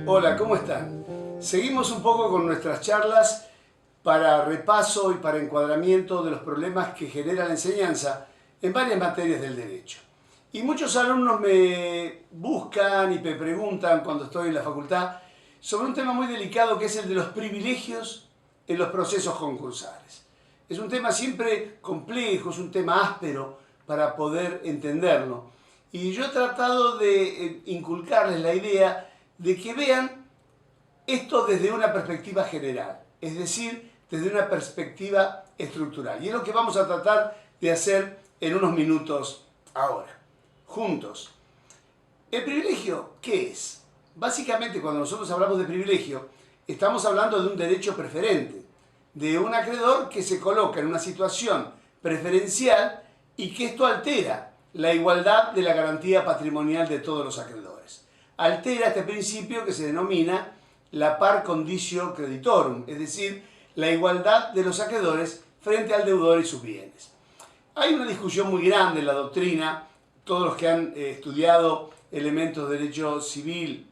Hola, ¿cómo están? Seguimos un poco con nuestras charlas para repaso y para encuadramiento de los problemas que genera la enseñanza en varias materias del derecho. Y muchos alumnos me buscan y me preguntan cuando estoy en la facultad sobre un tema muy delicado que es el de los privilegios en los procesos concursales. Es un tema siempre complejo, es un tema áspero para poder entenderlo. Y yo he tratado de inculcarles la idea de que vean esto desde una perspectiva general, es decir, desde una perspectiva estructural. Y es lo que vamos a tratar de hacer en unos minutos ahora, juntos. ¿El privilegio qué es? Básicamente, cuando nosotros hablamos de privilegio, estamos hablando de un derecho preferente, de un acreedor que se coloca en una situación preferencial y que esto altera la igualdad de la garantía patrimonial de todos los acreedores. Altera este principio que se denomina la par conditio creditorum, es decir, la igualdad de los acreedores frente al deudor y sus bienes. Hay una discusión muy grande en la doctrina, todos los que han estudiado elementos de derecho civil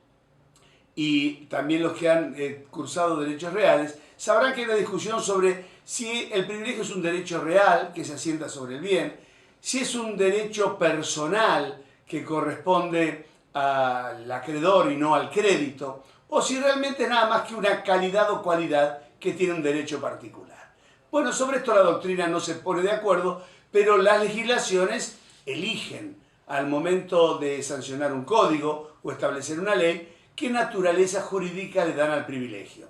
y también los que han cursado derechos reales, sabrán que hay una discusión sobre si el privilegio es un derecho real que se asienta sobre el bien, si es un derecho personal que corresponde al acreedor y no al crédito, o si realmente es nada más que una calidad o cualidad que tiene un derecho particular. Bueno, sobre esto la doctrina no se pone de acuerdo, pero las legislaciones eligen al momento de sancionar un código o establecer una ley qué naturaleza jurídica le dan al privilegio.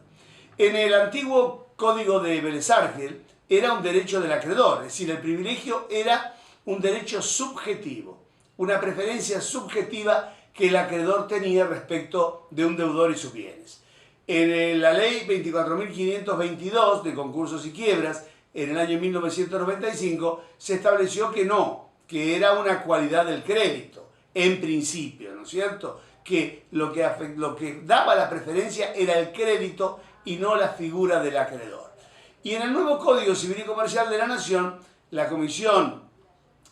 En el antiguo código de Vélez Sarsfield era un derecho del acreedor, es decir, el privilegio era un derecho subjetivo, una preferencia subjetiva que el acreedor tenía respecto de un deudor y sus bienes. En la ley 24.522 de concursos y quiebras, en el año 1995, se estableció que no, que era una cualidad del crédito, en principio, ¿no es cierto? Que lo que daba la preferencia era el crédito y no la figura del acreedor. Y en el nuevo Código Civil y Comercial de la Nación, la comisión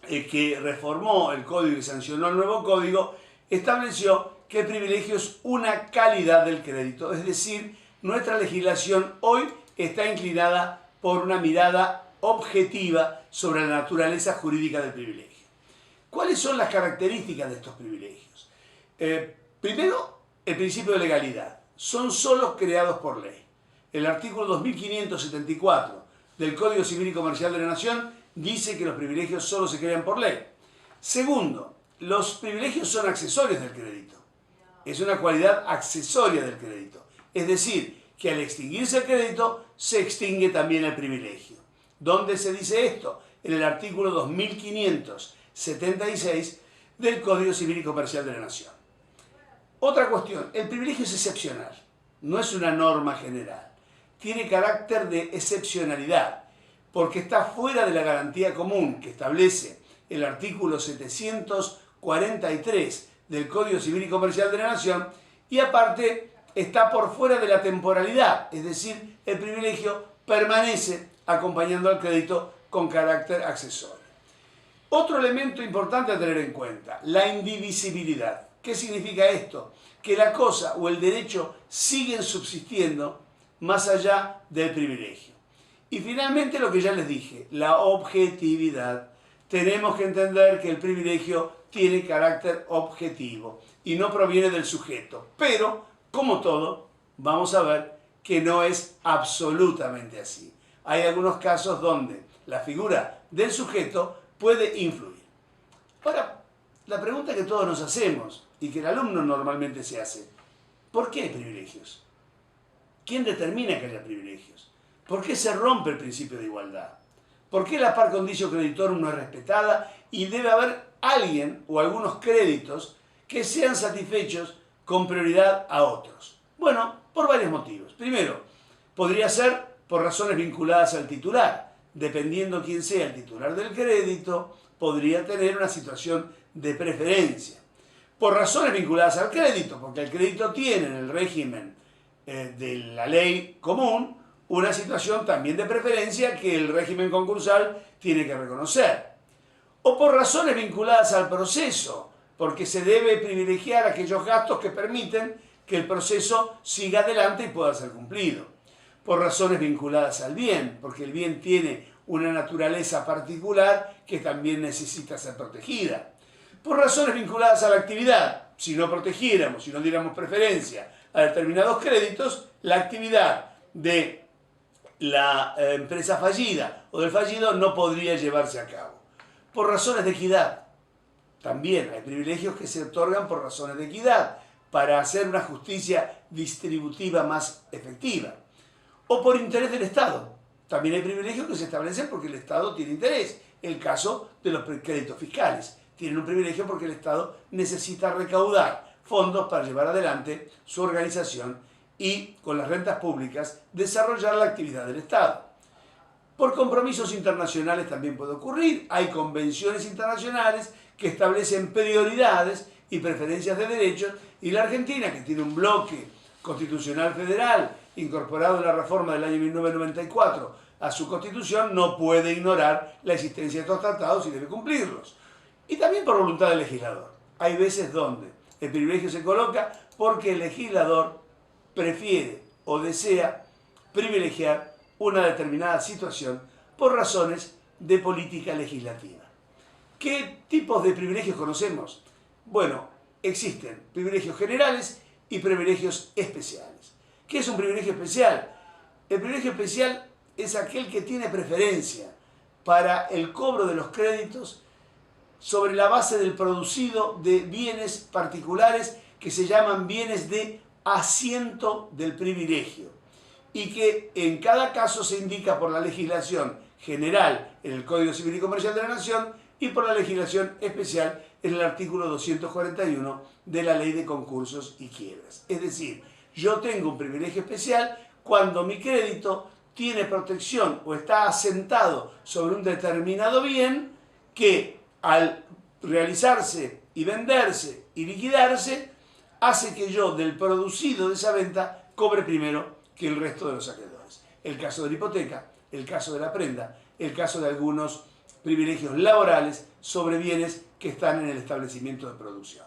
que reformó el código y sancionó el nuevo código, estableció que el privilegio es una calidad del crédito, es decir, nuestra legislación hoy está inclinada por una mirada objetiva sobre la naturaleza jurídica del privilegio. ¿Cuáles son las características de estos privilegios? Primero, el principio de legalidad. Son solos creados por ley. El artículo 2574 del Código Civil y Comercial de la Nación dice que los privilegios solo se crean por ley. Segundo, los privilegios son accesorios del crédito. Es una cualidad accesoria del crédito. Es decir, que al extinguirse el crédito, se extingue también el privilegio. ¿Dónde se dice esto? En el artículo 2576 del Código Civil y Comercial de la Nación. Otra cuestión, el privilegio es excepcional, no es una norma general. Tiene carácter de excepcionalidad, porque está fuera de la garantía común que establece el artículo 743 del Código Civil y Comercial de la Nación, y aparte está por fuera de la temporalidad, es decir, el privilegio permanece acompañando al crédito con carácter accesorio. Otro elemento importante a tener en cuenta, la indivisibilidad. ¿Qué significa esto? Que la cosa o el derecho siguen subsistiendo más allá del privilegio. Y finalmente lo que ya les dije, la objetividad. Tenemos que entender que el privilegio tiene carácter objetivo y no proviene del sujeto. Pero, como todo, vamos a ver que no es absolutamente así. Hay algunos casos donde la figura del sujeto puede influir. Ahora, la pregunta que todos nos hacemos y que el alumno normalmente se hace, ¿por qué hay privilegios? ¿Quién determina que haya privilegios? ¿Por qué se rompe el principio de igualdad? ¿Por qué la par conditio creditorum no es respetada y debe haber alguien o algunos créditos que sean satisfechos con prioridad a otros? Bueno, por varios motivos. Primero, podría ser por razones vinculadas al titular. Dependiendo quién sea el titular del crédito, podría tener una situación de preferencia. por razones vinculadas al crédito, porque el crédito tiene en el régimen de la ley común una situación también de preferencia que el régimen concursal tiene que reconocer. O por razones vinculadas al proceso, porque se debe privilegiar aquellos gastos que permiten que el proceso siga adelante y pueda ser cumplido. Por razones vinculadas al bien, porque el bien tiene una naturaleza particular que también necesita ser protegida. Por razones vinculadas a la actividad, si no protegiéramos, si no diéramos preferencia a determinados créditos, la actividad de la empresa fallida o del fallido no podría llevarse a cabo. Por razones de equidad, también hay privilegios que se otorgan por razones de equidad, para hacer una justicia distributiva más efectiva. O por interés del Estado. También hay privilegios que se establecen porque el Estado tiene interés. El caso de los créditos fiscales. Tienen un privilegio porque el Estado necesita recaudar fondos para llevar adelante su organización y, con las rentas públicas, desarrollar la actividad del Estado. Por compromisos internacionales también puede ocurrir. Hay convenciones internacionales que establecen prioridades y preferencias de derechos, y la Argentina, que tiene un bloque constitucional federal incorporado en la reforma del año 1994 a su constitución, no puede ignorar la existencia de estos tratados y debe cumplirlos. Y también por voluntad del legislador. Hay veces donde el privilegio se coloca porque el legislador prefiere o desea privilegiar una determinada situación por razones de política legislativa. ¿Qué tipos de privilegios conocemos? Bueno, existen privilegios generales y privilegios especiales. ¿Qué es un privilegio especial? El privilegio especial es aquel que tiene preferencia para el cobro de los créditos sobre la base del producido de bienes particulares que se llaman bienes de asiento del privilegio y que en cada caso se indica por la legislación general en el Código Civil y Comercial de la Nación y por la legislación especial en el artículo 241 de la Ley de Concursos y Quiebras. Es decir, yo tengo un privilegio especial cuando mi crédito tiene protección o está asentado sobre un determinado bien que al realizarse y venderse y liquidarse hace que yo del producido de esa venta cobre primero que el resto de los acreedores. El caso de la hipoteca, el caso de la prenda, el caso de algunos privilegios laborales sobre bienes que están en el establecimiento de producción.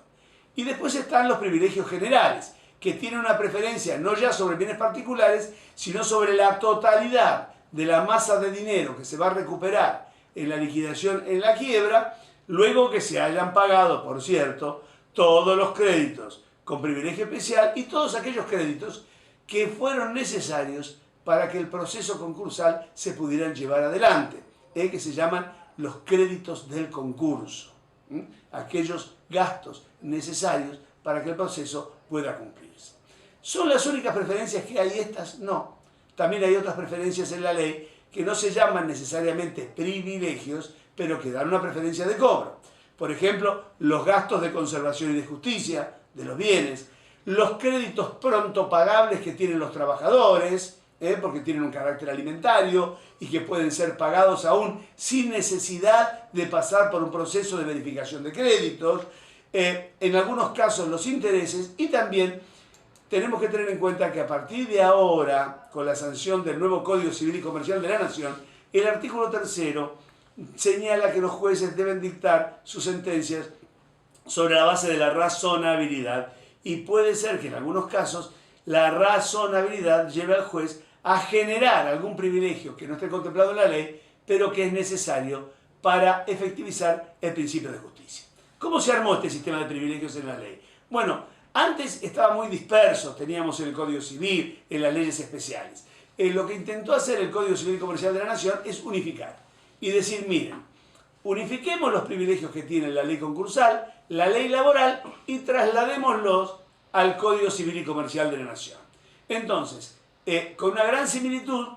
Y después están los privilegios generales, que tienen una preferencia no ya sobre bienes particulares, sino sobre la totalidad de la masa de dinero que se va a recuperar en la liquidación, en la quiebra, luego que se hayan pagado, por cierto, todos los créditos con privilegio especial y todos aquellos créditos que fueron necesarios para que el proceso concursal se pudieran llevar adelante, que se llaman los créditos del concurso, aquellos gastos necesarios para que el proceso pueda cumplirse. ¿Son las únicas preferencias que hay estas? No. También hay otras preferencias en la ley que no se llaman necesariamente privilegios, pero que dan una preferencia de cobro. Por ejemplo, los gastos de conservación y de justicia de los bienes, los créditos pronto pagables que tienen los trabajadores, porque tienen un carácter alimentario y que pueden ser pagados aún sin necesidad de pasar por un proceso de verificación de créditos, en algunos casos los intereses, y también tenemos que tener en cuenta que a partir de ahora, con la sanción del nuevo Código Civil y Comercial de la Nación, el artículo 3 señala que los jueces deben dictar sus sentencias sobre la base de la razonabilidad, y puede ser que en algunos casos la razonabilidad lleve al juez a generar algún privilegio que no esté contemplado en la ley, pero que es necesario para efectivizar el principio de justicia. ¿Cómo se armó este sistema de privilegios en la ley? Bueno, antes estaba muy disperso, teníamos en el Código Civil, en las leyes especiales. Lo que intentó hacer el Código Civil y Comercial de la Nación es unificar y decir, miren, unifiquemos los privilegios que tiene la ley concursal, la ley laboral, y trasladémoslos al Código Civil y Comercial de la Nación. Entonces, con una gran similitud,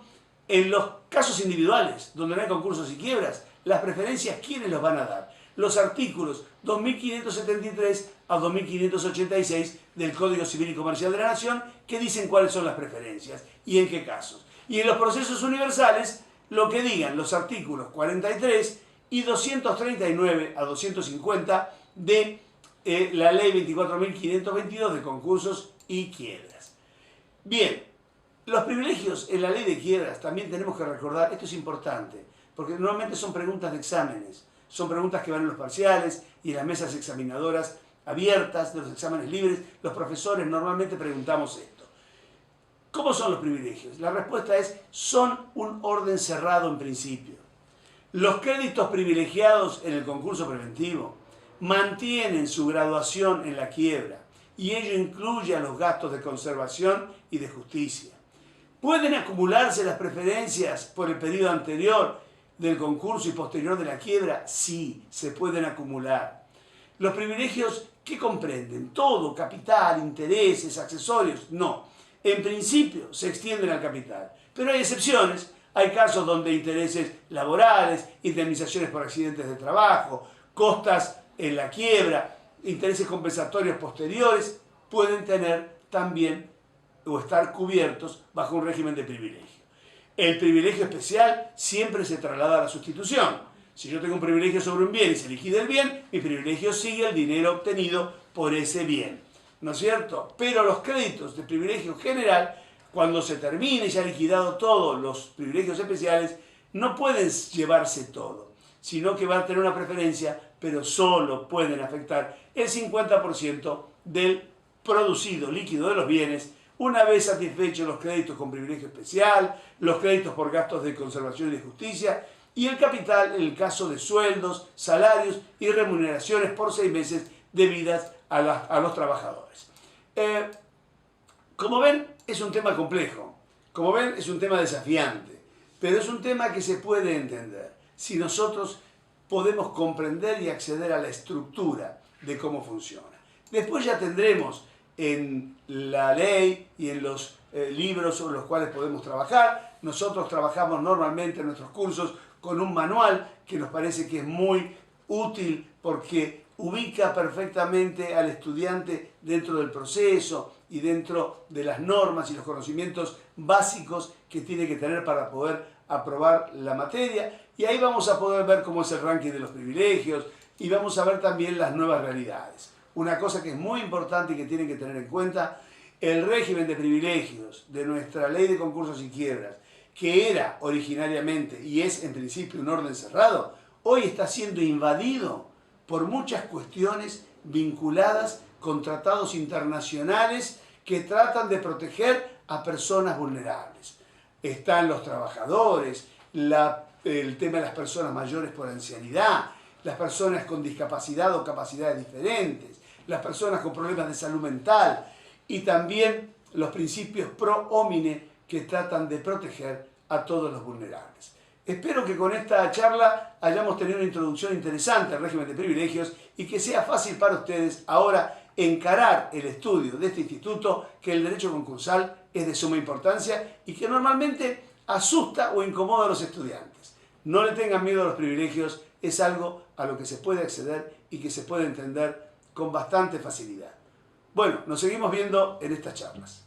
en los casos individuales, donde no hay concursos y quiebras, las preferencias, ¿quiénes los van a dar? Los artículos 2573 a 2586 del Código Civil y Comercial de la Nación, que dicen cuáles son las preferencias y en qué casos. Y en los procesos universales, lo que digan los artículos 43 y 239 a 250 de la ley 24.522 de concursos y quiebras. Bien, los privilegios en la ley de quiebras también tenemos que recordar, esto es importante, porque normalmente son preguntas de exámenes, son preguntas que van en los parciales y en las mesas examinadoras abiertas de los exámenes libres, los profesores normalmente preguntamos esto. ¿Cómo son los privilegios? La respuesta es, son un orden cerrado en principio. Los créditos privilegiados en el concurso preventivo mantienen su graduación en la quiebra y ello incluye a los gastos de conservación y de justicia. ¿Pueden acumularse las preferencias por el periodo anterior del concurso y posterior de la quiebra? Sí, se pueden acumular. Los privilegios, ¿qué comprenden? Todo, capital, intereses, accesorios. No, en principio se extienden al capital, pero hay excepciones. Hay casos donde intereses laborales, indemnizaciones por accidentes de trabajo, costas en la quiebra, intereses compensatorios posteriores, pueden tener también o estar cubiertos bajo un régimen de privilegio. El privilegio especial siempre se traslada a la sustitución. Si yo tengo un privilegio sobre un bien y se liquida el bien, mi privilegio sigue el dinero obtenido por ese bien, ¿no es cierto? Pero los créditos de privilegio general, cuando se termine y se ha liquidado todos los privilegios especiales, no pueden llevarse todo, sino que van a tener una preferencia, pero solo pueden afectar el 50% del producido líquido de los bienes, una vez satisfechos los créditos con privilegio especial, los créditos por gastos de conservación y de justicia, y el capital en el caso de sueldos, salarios y remuneraciones por 6 meses debidas a los trabajadores. Como ven, es un tema complejo, como ven, es un tema desafiante, pero es un tema que se puede entender si nosotros podemos comprender y acceder a la estructura de cómo funciona. Después ya tendremos en la ley y en los libros sobre los cuales podemos trabajar. Nosotros trabajamos normalmente en nuestros cursos con un manual que nos parece que es muy útil porque ubica perfectamente al estudiante dentro del proceso y dentro de las normas y los conocimientos básicos que tiene que tener para poder aprobar la materia. Y ahí vamos a poder ver cómo es el ranking de los privilegios y vamos a ver también las nuevas realidades. Una cosa que es muy importante y que tienen que tener en cuenta, el régimen de privilegios de nuestra ley de concursos y quiebras, que era originariamente y es en principio un orden cerrado, hoy está siendo invadido por muchas cuestiones vinculadas con tratados internacionales que tratan de proteger a personas vulnerables. Están los trabajadores, el tema de las personas mayores por ancianidad, las personas con discapacidad o capacidades diferentes, las personas con problemas de salud mental y también los principios pro homine que tratan de proteger a todos los vulnerables. Espero que con esta charla hayamos tenido una introducción interesante al régimen de privilegios y que sea fácil para ustedes ahora encarar el estudio de este instituto, que el derecho concursal es de suma importancia y que normalmente asusta o incomoda a los estudiantes. No le tengan miedo a los privilegios, es algo a lo que se puede acceder y que se puede entender con bastante facilidad. Bueno, nos seguimos viendo en estas charlas.